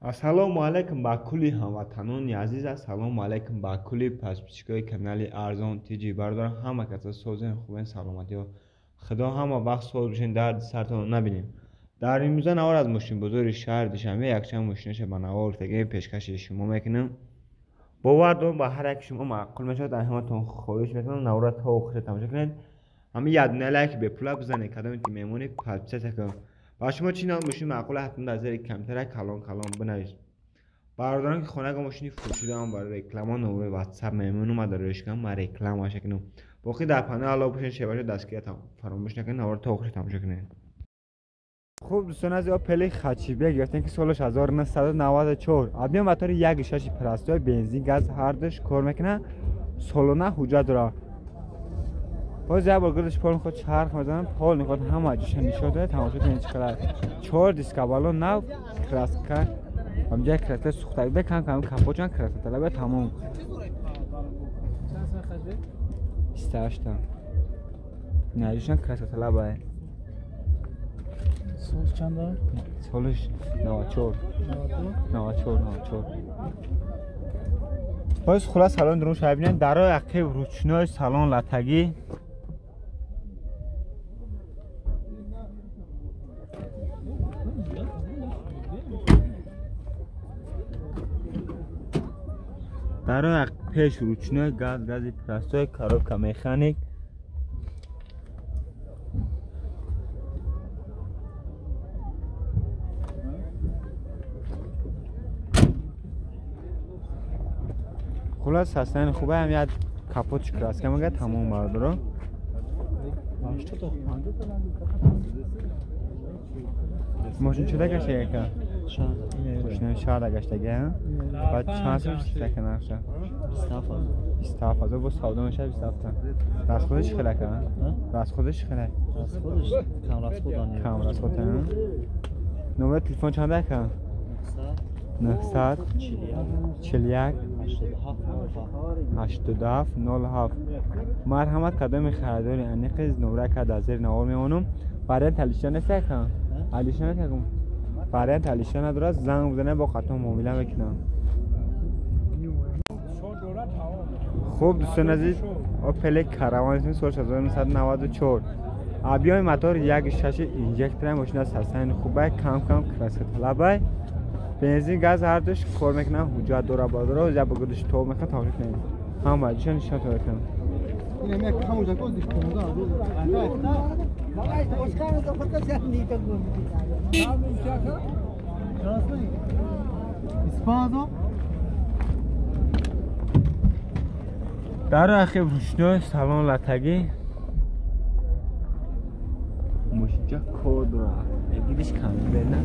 Ассалому алайкум ба кулли ҳамватанони азиз. Ассалому алайкум ба кулли подписчикои канали Арзон Тиҷи. Бардорам ҳама каса созен хубен саломатиҳо. Худо ҳама вақт соз бошен, дарди сартон набинем. дар имрӯза навор аз мошинбозори шаҳр Душанбе якчанд мошинаша ба навор тагии пешкаши шумо мекунем. бовар дорам ба ҳар яки шумо маъқул мешавад. аз ҳаматон хоҳиш мекунам навора то охир тамошо кунед. ҳамин ядуна лайк бепула бизанед, кадоме ки мемонед подписатсия кунед. ба шумо чӣ навъ мошин маъқул ҳатман дар зери комментария калон бинависед. бародарон ки хонаго мошини фурӯшидаам барои реклама номери ватсап мемонам адарошкам ма рекламаша кунам. боқӣ дар панел алоҳ бошед, шебаша дастгирия фаромӯш накунед. навора то охир тамошо кунед. خب دوستان از اپل خچیبه گرفتن که سالش 1994 ابی موتور 1.6 پلاستیک بنزین گاز هر دوش کار میکنه. سالانه حجت داره. باز یه بار گردش پول خود چرخ میزنن، پول میخواد همه جوش نشون داده. تماشا کنید چقدر 4 دیسکابالو نو کراسکا همجای کراسکا سوختگی به کم کم کپوچان کراسکا طلبه تمام 28 نجوشان کراسکا طلبه. سالش چنده؟ سالش 94 باز خلاص سالن درون شبینن درای عقب روچنای سالن لتگی درای عقب پیش روچنای گازی پلاستیک کاروبکا مکانیک خلاص هستن خوبه. هم یاد کاپوت کراسکا میگه تمام بردارو. ماشین چه دکشه یکا؟ شهر دکشه گه؟ بعد چند سال سکن نفشه؟ 27 با سودا میشه 27 راست خودش خیلی کنه؟ راست خودش خیلی؟ راست خودش کم راست خودش نمره تلفن چند دکه؟ 900 41 87 07 مرحمت کدام خریداری انیقیز نمره که در زیر نوار میمونم. برای تلیشان نسکم علیشان نسکم برای تلیشان نداره. زنگ بزنه با خطا معامله بکنم. خوب دوستان عزیز اپل کاروان اسم سالش 1994 ابیای موتور 1.6 اینجکتور ماشین است. هستن خوبه کم کراسکا طلبه بنزین گاز هر دوش کار میکنه. حجت داره بازار یا بگردش تو میخواد تماشا کنید. هم باید نشان تو بکنم. این هم یک همونجا کوزش کنم. در اخیر روشنای سالن لتگی مشجع کار داره. اگیدش کامل نه.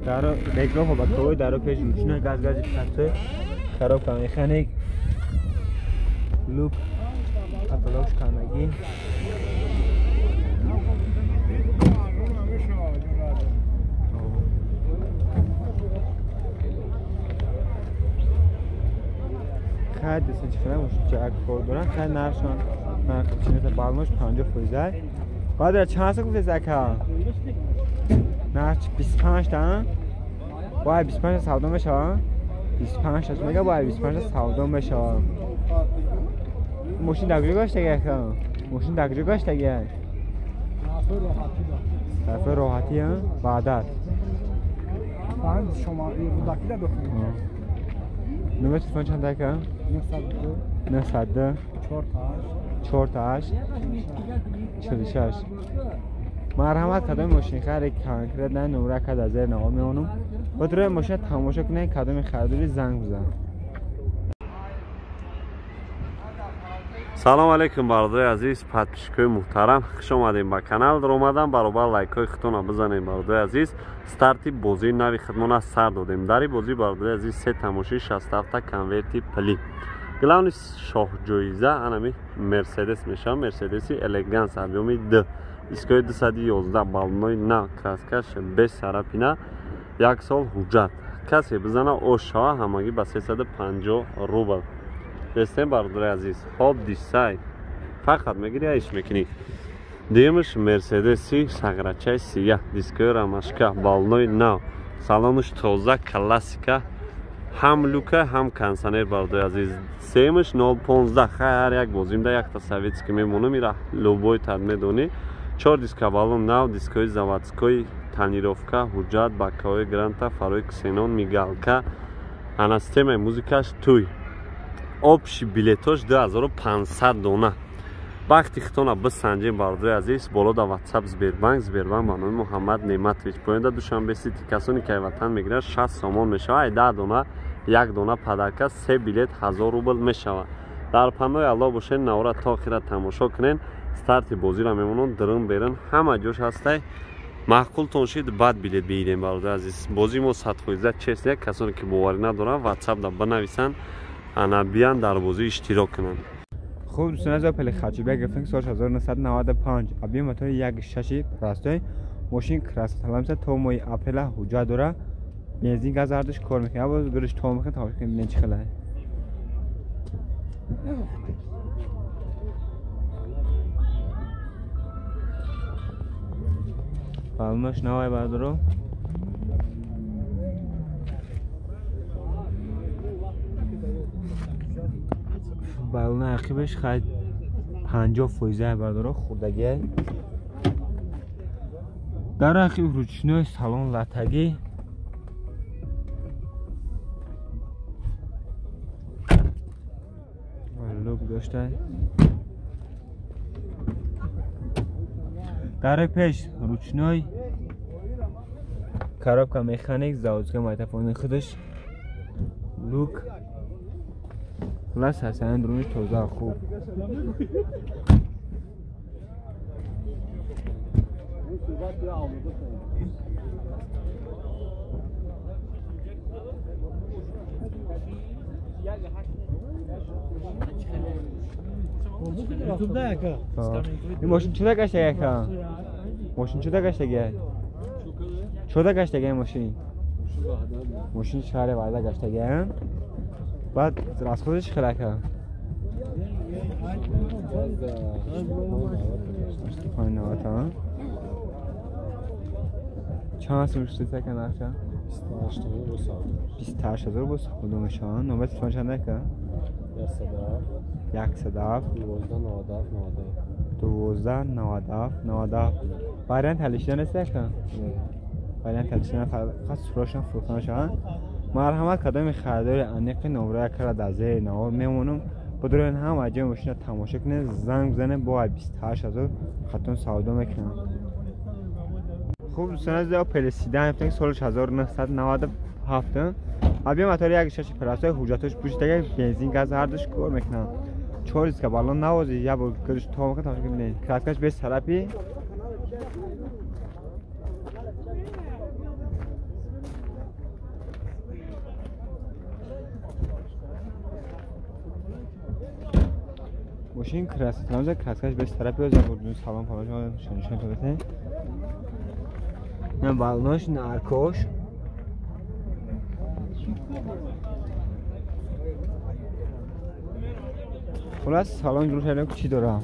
در رگراه و بکوی در پیش روشنای گازی پلاستیک کاروبکا مکانیک لوک کاتالوگ کانگی خرید دستن چکنه مشجع کار دارن. خرید نرشان چینت بالماش 50% قادر چند سال گفته زکا نه 25 تا باید 25 سودا بشه. 25 تا میگه باید 25 سودا بشه. ماشین دکجه گاش دیگه کن. ماشین دکجه گاش دیگه طرف راحتی ها بعدت بعد شما این داکی دا بخونید. نمره تلفن چند دکه؟ 902 48 46 مرحمت کدام ماشین خرید کانکرت نه نمره که در زیر نوار میمونم. با طور ماشین تماشا کنید کدام خریداری زنگ بزن. سلام علیکم برادرای عزیز подписчикои муҳтарам, хуш омадем ба канал. дар омадам баробар лайкҳои худтонро бизанем. бародари азиз старти бозии нави хидмона сар додем. дар ин бозӣ бародари азиз се тамошаи 67 конверти пли главни шоҳҷоиза анами мерседес мешавад. мерседеси элеганс объёми д дискои 211 баллонои нав краскаш без сарапина 1 сол ҳуҷҷат. касе бизана ошава ҳамагӣ ба 350 рубл. Дестем бародари азиз хоб дисай фақат мегири айш мекунӣ. دیمش مرسدسی ساغرچای سیاه دیسکوی راماشکا بالنوی نو سالونش توزه کلاسیکا هم لوکه هم کانسانر باردوی عزیز سیمش 015 هر یک بازیم ده یک تا سویتسکی میمونه میره لوبوی تر میدونی 4 دیسکا بالون نو دیسکوی заводской тонировка حجت баковой гранта фарои ксенон мигалка ана системаи музикаш туй общий билетош 2500 дона вақти хитона бисанҷем бардои азиз боло да ватсап сбербанк ба номи муҳаммад неъматович поинда душанбе сити касоне ки ватан мегирад 60 сомон мешава 10 дона 1 дона падарка 3 билет 1000 рубл мешава дар панои алло бошен навора то охира тамошо кунен старти бозира мемонон дирин берин ҳама ҷош ҳастай маъқултон шид баъд билет биидем бародаи азиз бози мо садфоиза чест як касоне ки боварӣ надоранд ватсап да бинависанд ана биан дар бозӣ иштирок кунанд. خوب دوستان از اپل خرچوبه گرفتن سال 1995 ابی موتور 1.6 پراستوی ماشین کراس سلامت تو موی اپل حجت داره بنزین گاز اردش کار میکنه باز گرش تو میکنه تا میکنه چخله بالونش نوای بردارو بالون عقبش خیلی 50% برداره خوردگی در عقب روشنای سالن لاتگی لوک داشته در پیش روشنای коробка механик заводской майтафони خودش لوک خلاص حسن درونش توزه خوب این ماشین چوده گشته گه ماشین چوده گشته گه چوده گشته گه ماشین شهر وعده گشته گه بعد از خودش خلاکه پایین نواتا چند هست مشتی سکن اخشا؟ 28,000 بس خودمشان نوبت تلفن چنده که؟ 12 بایرن تلیشیدن است که؟ بایرن تلیشیدن فقط سروشن فروختنشان مرحمت کدام خریدار انیق نمره کرده در زیر نوار میمونم بدرون هم اجای ماشین تماشا کنه زنگ بزنه با 28,000 خطون سودا میکنم. خوب دوستان از اپل سیدن افتن سال 1997 ابی موتور 1.6 پراستای حجتش پوشش دیگه بنزین گاز هردش کار میکنم 4 که بالون نوازی یا با گرش تو میکنه تماشا کنید کراسکش به طرفی ماشین کراسکش به طرفی از بردون سلام پالا شما تو بده نه بالونش نه ارکوش خلاص سالن جور شدن چی داره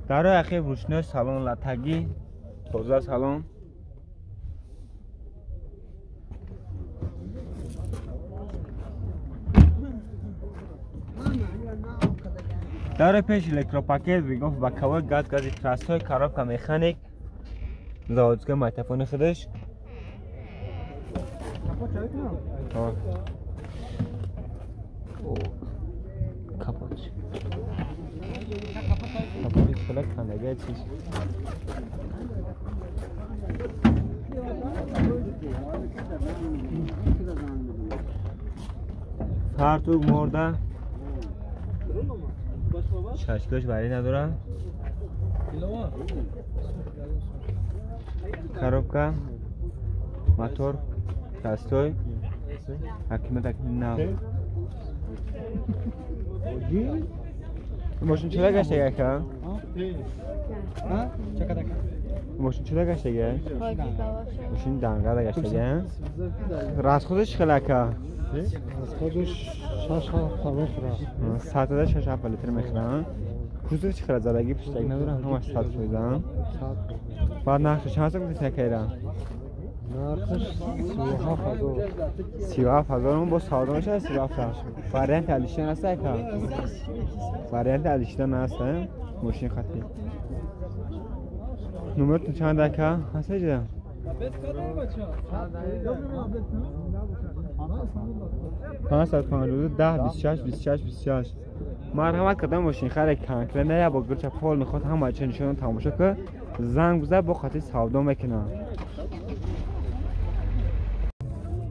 در اخیر روشنای سالن لاتگی توزه سالن در پیش الکتروپاکت میگفت با کاور گازی تراستای коробка مکانیک заводской майтафони خودش کاپوت کلک کندگی چیز پرتوگ مرده چشکش بری نداره коробка мотор простой حکیمت نه ماشین چرا گشته که ماشین چرا گشته که ماشین دنگه گشته راست خودش خلاکه از خودش 6 لیتر میخوره 6 لیتر میخوره کروزه چقدر زدگی پشتک ندارم همش 100 میدم بعد نقش چند تا گفتی تکیرم نرخش 37,000 37,000 اون با ساده میشه 37 نقش وریانت علیشتن هست که وریانت علیشتن هستن ماشین خطی نمرتون چند دکه هست جدم پنج ساعت 10 26 مرحمت کردم ماشین خرید کنکره نه با گرچه پول میخواد همه چه نشون تماشا که زنگ بزن با خاطر سودا میکنه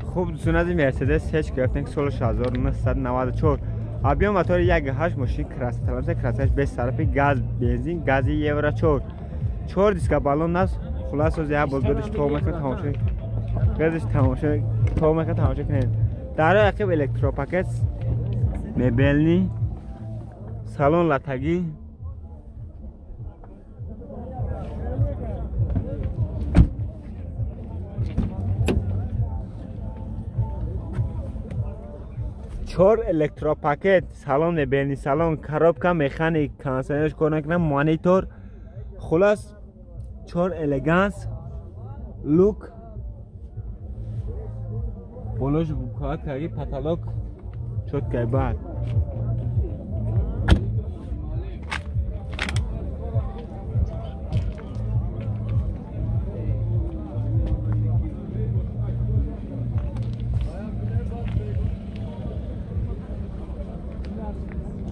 خوب دوستان از مرسدس هچ گرفتن که سال 1994 ابیا موتور 1.8 ماشین کراس تلمس کراسش به طرف گاز بنزین گاز یورا 4 دیسک بالون نس خلاص از یا بولدش تو میکنه تماشا گازش تماشا تو میکنه تماشا کنه در عقب الکترو پاکت مبلنی سالن لاتگی چهار الکترو پاکت سالن مبلنی سالن کاروبکا مکانیک کانسنش کنه مانیتور خلاص 4 الگانس لوک بولوش بوکات کاری پاتالوک شد که بعد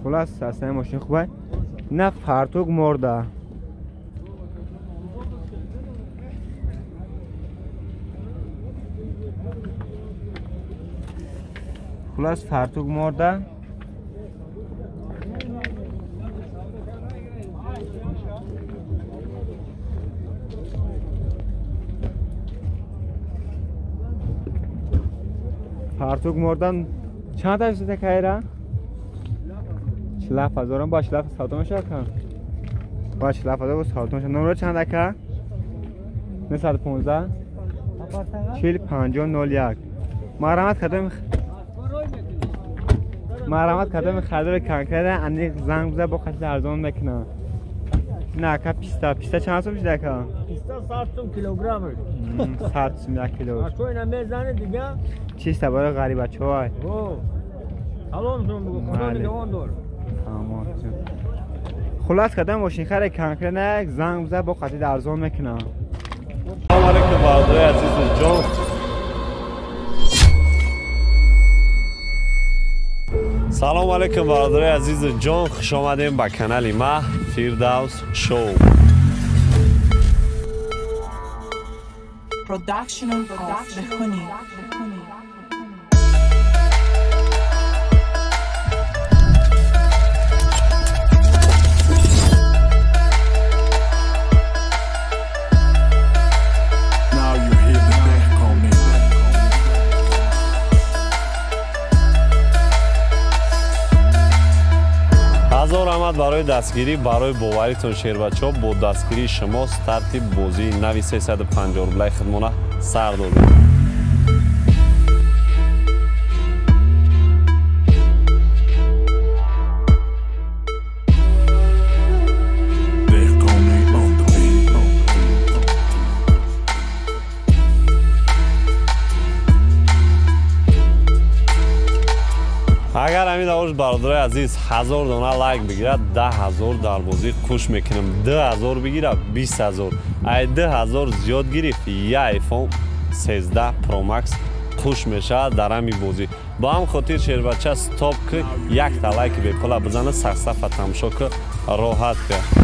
خلاص اصلا ماشین خوبه نه فرتوگ مرده خلاص فرتوگ مرده فرتوگ مردن چند تا شده که 47,000 با 47 ساعتون شد کن با 47,000 با ساعتون شد نمره چند دکه 915 40 50 01 مرحمت کردم خرده کنکره اندیک زنگ بزن با خطی ارزان میکنه نه که پیستا چند سو میشه که پیستا 100 کیلوگرم 100 کیلو تو اینا میزنه دیگه چیستا برای غریب بچه های سلام شما بگو خدا نگهان دار خلاص کردم ماشین خره کنکره نه زنگ بزن با خطی ارزان میکنه سلام علیکم برادرای عزیز جان سلام علیکم برادرای عزیز جان خوش آمدیم به کانال ما فیردوس شو Production بخونی هزار رحمت برای دستگیری برای باوریتون شیر بچه‌ها با دستگیری شما ترتیب بازی نوی 350 روبل خدمونه سر دادیم اگر همین داوش برادرای عزیز 1000 دانه لایک بگیرد 10,000 در بازی خوش میکنم 10,000 بگیره 20,000 ای 10,000 زیاد گرفت یه ایفون 13 پرو مکس خوش میشه در همین بازی با هم خاطر شیر بچه استاپ که یک تا لایک به پلا بزنه صفحه تماشا که راحت که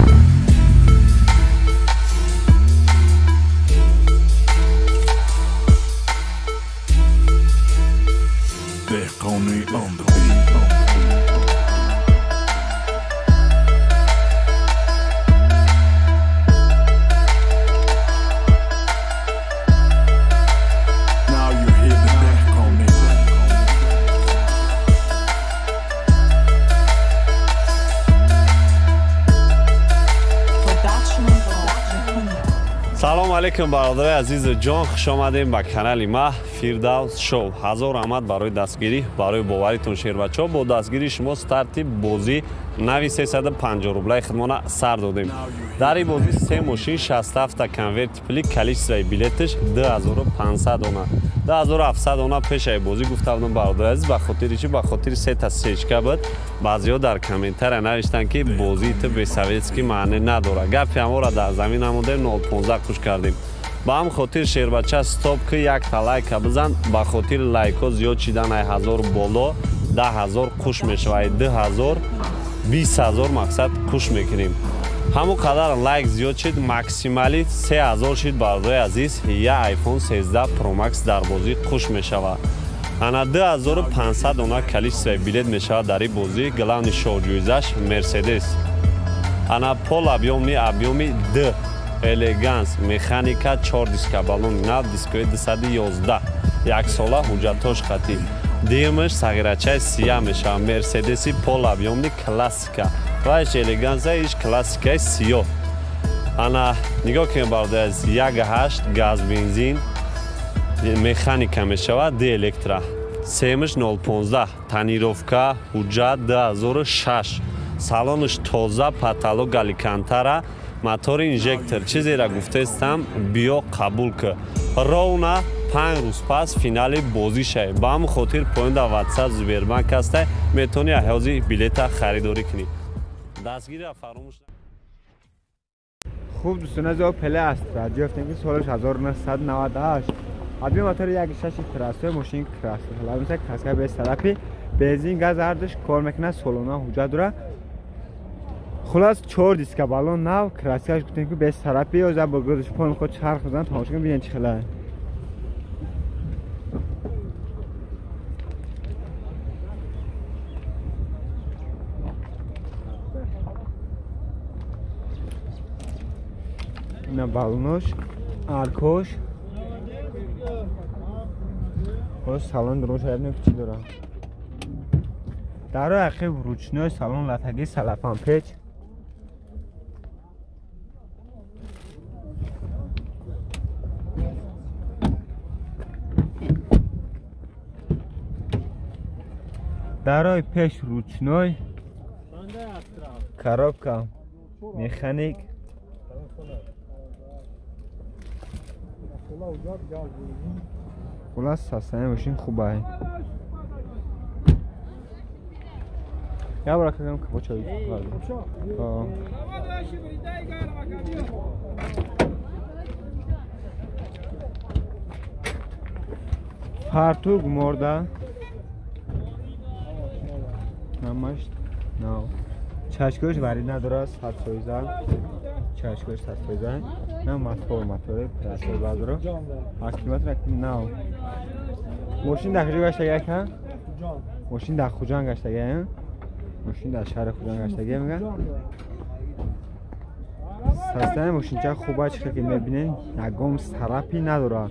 سلام علیکم برادرای عزیز جان خوش آمدیم به کانال ما Firdavs Show. 1000 rahmat барои дастгирӣ, барои боваритон шербачо. Бо дастгирии шумо старти бозӣ нави 350 рублаи хидмона сар додем. Дар ин бозӣ 3 мошин 67 конвертибли, количествои билеташ 2500 дона. 2700 дона пешаи бозӣ гуфта будам бародари азиз, ба хотири чӣ? Ба хотири сета сечка буд. Баъзеҳо дар комментария навиштанд ки бозии ту бесоветский маъне надорад. Гапи ҳамора дар замин намудем 015 куш кардем. ба ҳам хотир шербача стоп ки якта лайка бизан, ба хотир лайкҳо зиёд шидан ай 1000 боло 10000 куш мешавад, ай 2000 20000 мақсад куш мекунем. ҳамон қадар лайк зиёд шид, максимали 3000 шид бародари азиз, я iPhone 13 Pro Max дар бозӣ куш мешавад. ана 2500 дона количествои билет мешавад дар ин бозӣ. главни шоҳ-ҷоизаш Mercedes. ана пол объёми D Elegance, механика 4 диска, балони нав, дискои 211, як сола ҳуҷҷатош қатӣ. Димаш сағирачаи сия мешавад. Мерседеси пол объёмни классика. Вайш элеганса иш классикаи сиё. ана нигоҳ кунед бародари азиз, 1.8 газ бензин механика мешавад, D электра. Семаш 015, тонировка, ҳуҷҷат 2006. салонаш тоза, потолок аликантара, мотори инжектор. Чизера гуфтаистам, биё қабул ки. Ровна 5 рӯз пас финали бозӣ шавед. Ба ҳамон хотир поин дар WhatsApp Сбербанк ҳастай, метавонӣ ҳозир билета харидорӣ кунӣ. дастгириро фаромӯш خوب دوستان از پله استرا گفتن که سالش 1998 ابی موتور 1.6 تراسه ماشین کراسه حالا مثلا کاسکای به طرفی بنزین گاز اردش کار میکنه سولونا حجت داره خلاص 4 دیسک بالون نو کراسهش گفتن که به طرفی از بغلش پون خود چرخ بزنن تماشا کنید ببینید چه خبره اینا بالونش ارکوش خلاص سالن درون شاید نفت چی دارم در عقب روچنای سالن لطگی سلفان پیچ درای پیش روچنای коробка مکانیک خلاص ساستنه ماشین خوبه یا برای کنم که چایی پرتوگ مرده نماش نه چشکوش ورید نداره 113 چشکوش 113 نه موتور پرسر بازارو کیلومتر نه ماشین در کجا گشته که ماشین در خوجان گشته ماشین در شهر خوجان گشته میگن ساستن ماشین چه خوبه چه که میبینین یکم سرپی نداره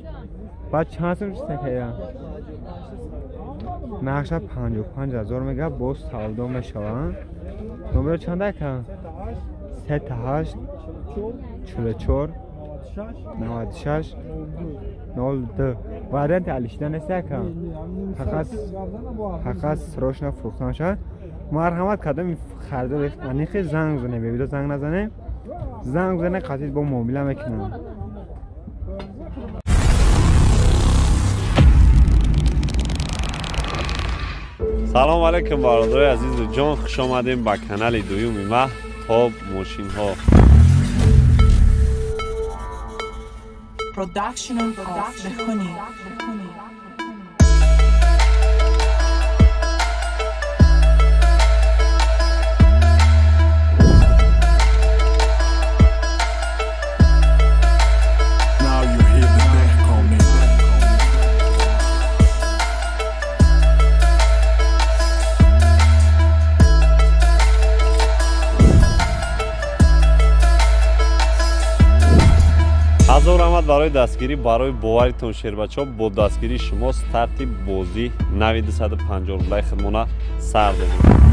بعد چند سال میشه که نقشه 55000 میگه باز سالدو میشوند نمره چنده که 38 44 96 02 وارنت علیشدن است که فقط روشن فروختن شد مرحمت کردم خریدار انیخ زنگ زنه ببینید زنگ نزنه زنگ زنه قضیه با موبیل میکنم سلام علیکم برادرای عزیز و جان خوش آمدیم به کانال دویومی ما توپ ماشین ها Production بخونی ҳазор раҳмат барои дастгирӣ барои боваритон шербачо бо дастгирии шумо старти бозӣ нави 250 рублаи хидмона сар додем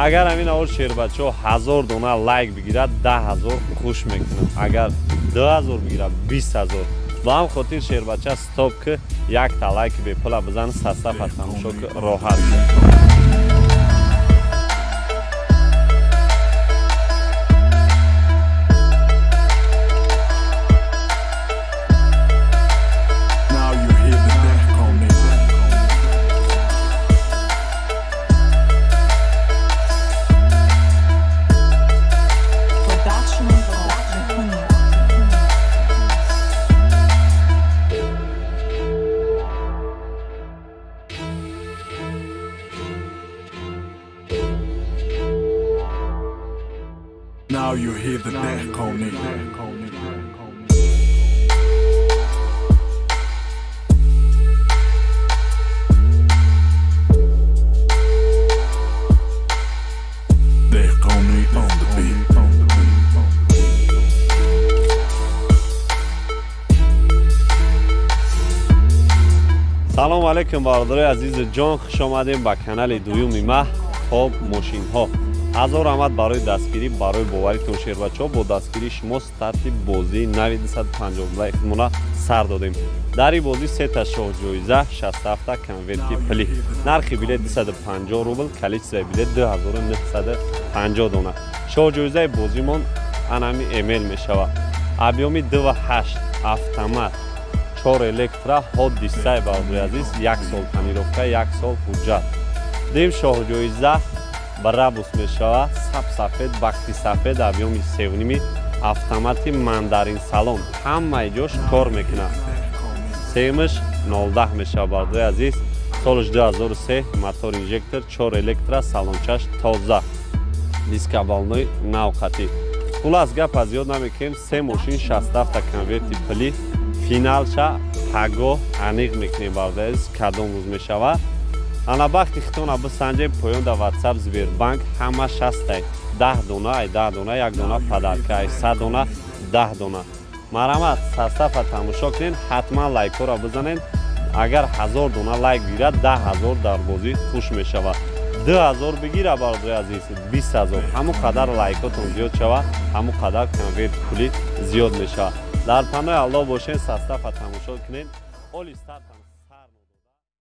اگر همین اول شیر بچه ها 1000 دونه لایک بگیرد 10,000 خوش میکنم. اگر 2000 بگیرد 20,000. با هم خاطر شیر بچه استاپ که یک تا لایک به پلا بزن صفحه تماشا که راحت. Now you hear the deck on it. Deck on it on the beat. سلام علیکم برادرای عزیز جان، خوش آمدیم به کانال دویومی ما خوب ماشین ها. هزار آمد برای دستگیری برای باوریتون شیر بچه‌ها. با دستگیری شما استارت بازی 950 لایک مونه سر دادیم. در این بازی 3 تا شاه جایزه 67 کنورتی پلی. نرخ بلیت 250 روبل، کلیچ بلیت 2950 دونه. شاه جایزه بازیمون انمی ایمیل میشوه. ابیومی 2.8 автомат 4 الکترا حادثه برادر عزیز 1 سال تمیرفته 1 سال حجت. دیم شاه جایزه برابوس میشوه. سفید بختی سفید ابیومی 3.5 автомати ماندارین سالون همه جاش کار میکنه. سیمش 010 میشه برادر عزیز. سالش 2003 موتور اینژکتور 4 الکترا سالونچش تازه دیسک بالنوی نوقتی. خلاص گپ از یاد نمیکنیم. 3 ماشین 67 کنورتی پلی فینال شا پاگو انیق میکنیم برادر عزیز. کدام روز میشوه انا وقتی خطونه بسنجیم پایان در واتساپ زبیربانک همه 60 10 دونه 10 دونه 1 دونه پدرکای 100 دونه 10 دونه. مرحمت صفحه تماشا کنین، حتما لایک ها را بزنین. اگر 1000 دونه لایک بگیرد 10,000 در بازی خوش می شود. 2000 بگیره برادر عزیز 20,000. همون قدر لایکاتون زیاد شود همون قدر کنورت پولی زیاد می شود. در پناه الله باشین، صفحه تماشا کنین. اول استارت